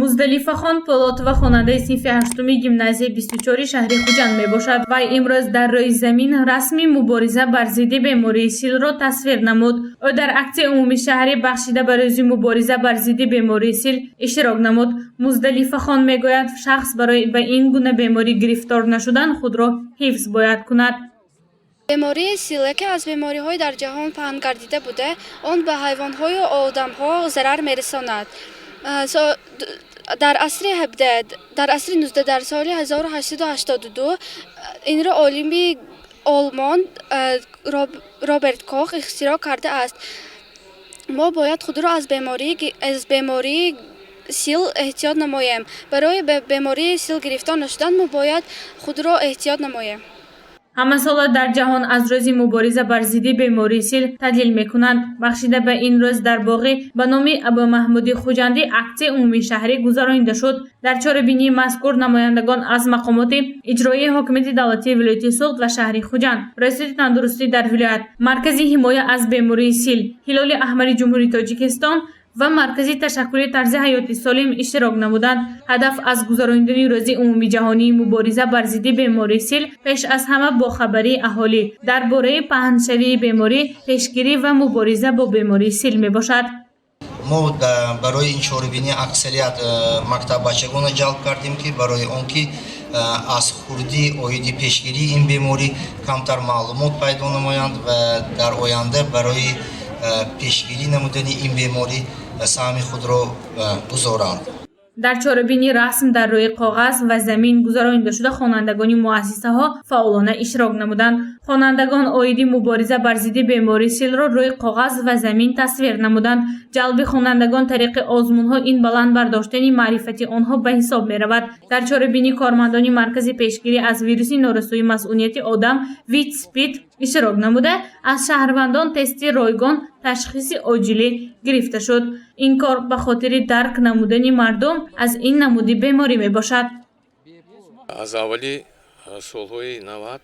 Муздалифа хон Полотова хонандаи синфи 8-уми гимназияи 24 шаҳри Хуҷанд мебошад. Вай имрӯз дар рӯи замин расми мубориза бар зидди бемории силро тасвир намуд. Ӯ дар аксияи умумии шаҳрӣ бахшида ба рӯзи мубориза бар зидди бемории сил иштирок намуд. Муздалифа хон мегӯяд, шахс барои ба ин гуна беморӣ гирифтор нашудан худро ҳифз бояд кунад. бемории сил яке аз бемориҳои дар ҷаҳон паҳн гардида буда, он ба ҳайвонҳою одамҳо зарар мерасонад. Дар асри 19 дар соли 1882 инро олими олмон Роберт Кох ихтироъ кардааст. мо бояд худро аз бемории сил эҳтиёт намоем. Барои бемории сил гирифтор нашудан мо бояд худро эҳтиёт намоем. Ҳамасола дар ҷаҳон аз рӯзи мубориза бар зидди бемории сил таҳлил мекунанд. Бахшида ба ин рӯз дар боғи ба номи Абу Маҳмуди Хуҷандӣ аксияи умумии шаҳрӣ гузаронида шуд. Дар чорабинии мазкур намояндагон аз мақомоти иҷроии ҳокимияти давлатии вилояти Суғд ва шаҳри Хуҷанд, раиси тандурустӣ дар вилоят, маркази ҳимоя аз бемории сил, ҳилоли аҳмари ҷумҳурии Тоҷикистон ва маркази ташаккули тарзи ҳаёти солим иштирок намуданд. Ҳадаф аз гузарондани рӯзи умумии ҷаҳонии мубориза бар зидди бемории сил пеш аз ҳама бохабарии аҳолӣ дар бораи паҳншавии беморӣ, пешгирӣ ва мубориза бо бемории сил мебошад. мо барои ин чорабинӣ аксарият мактаббачагона ҷалб кардем, ки барои он ки аз хурдӣ оиди пешгирии ин беморӣ камтар маълумот пайдо намоянд ва дар оянда барои пешгирӣ намудани ин беморӣ саҳми худро гузоранд. дар чорабинӣ расм дар рӯи коғаз ва замин гузаронида шуда хонандагони муассисаҳо фаъолона иштирок намуданд. хонандагон оиди мубориза бар зидди бемории силро рӯи коғаз ва замин тасвир намуданд. ҷалби хонандагон тариқи озмунҳо ин баланд бардоштани маърифати онҳо ба ҳисоб меравад. дар чорабинӣ кормандони маркази пешгирӣ аз вируси норасоии масъулияти одам ВИЧ-СПИД иштирок намуда, аз шаҳрвандон тести ройгон ташхиси оҷилӣ гирифта шуд. ин кор ба хотири дарк намудани мардум аз ин намуди беморӣ мебошад. аз аввали солҳои 90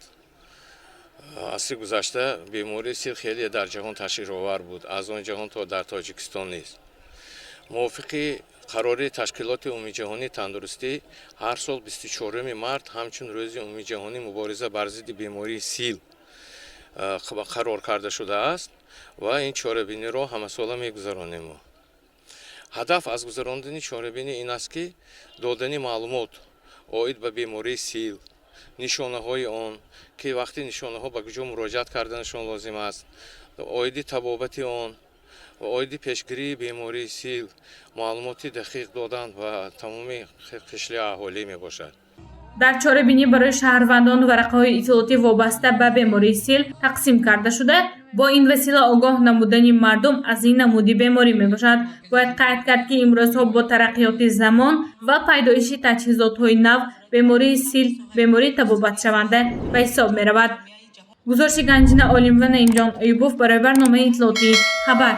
асри гузашта бемории сил хеле дар ҷаҳон ташвиқовар буд, аз он ҷаҳон то дар Тоҷикистон низ. мувофиқи қарори ташкилоти умумии ҷаҳонии тандурустӣ ҳар сол 24 март ҳамчун рӯзи умумии ҷаҳонии мубориза бар зидди бемории сил қарор карда шудааст ва ин чорабиниро ҳамасола мегузаронем. ҳадаф аз гузарондани чорабинӣ ин аст, ки додани маълумот оид ба бемории сил, нишонаҳои он, ки вақти нишонаҳо ба куҷо муроҷиат карданашон лозим аст, оиди табобати он ва оиди пешгирии бемории сил маълумоти дақиқ додан ва тамоми қишлаи аҳолӣ мебошад. дар чорабинӣ барои шаҳрвандон варақаҳои иттилоотӣ вобаста ба бемории сил тақсим карда шуда, бо ин васила огоҳ намудани мардум аз ин намуди беморӣ мебошад. бояд қайд кард, ки имрӯзҳо бо тараққиёти замон ва пайдоиши таҷҳизотҳои нав бемории сил бемории табобатшаванда ба ҳисоб меравад. гузориши Ганҷина Олимова, Наимҷон Айюбов барои барномаи иттилоотӣ Хабар.